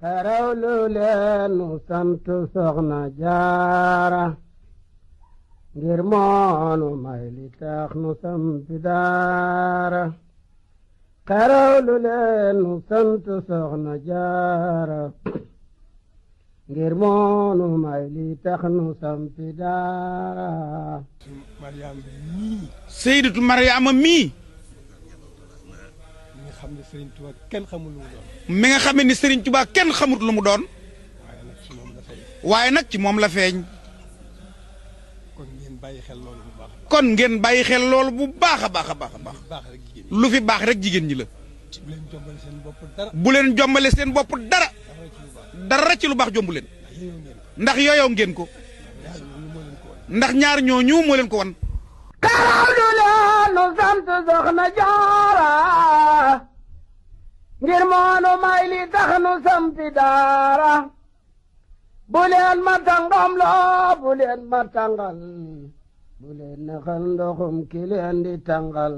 xerawlu leen nu sant soxna jaara ngir moonu may li tax nu sampi daara xerawlu leen nu sant soxna jaara ngir moonu may li tax nu sampi daara Seydatu Mariama mii mi nga xam ne Serigne Touba kenn xamut lu mu doon waaye nag ci moom la feeñ kon ngeen bàyyi xel loolu bu baax a baax a baax a baax lu fi baax rek jigéen ñi la bu leen jombale seen bopp dara dara ci lu baax jombu leen ndax yooyow ngeen ko ndax ñaar ñooñu moo leen ko wan xerawlu leen nu sant soxna jaara ngir moonu may li tax nu sampi daara bu leen ma tàngam loo bu leen ma tàngal bu leen naxal ndoxum ki leen di tàngal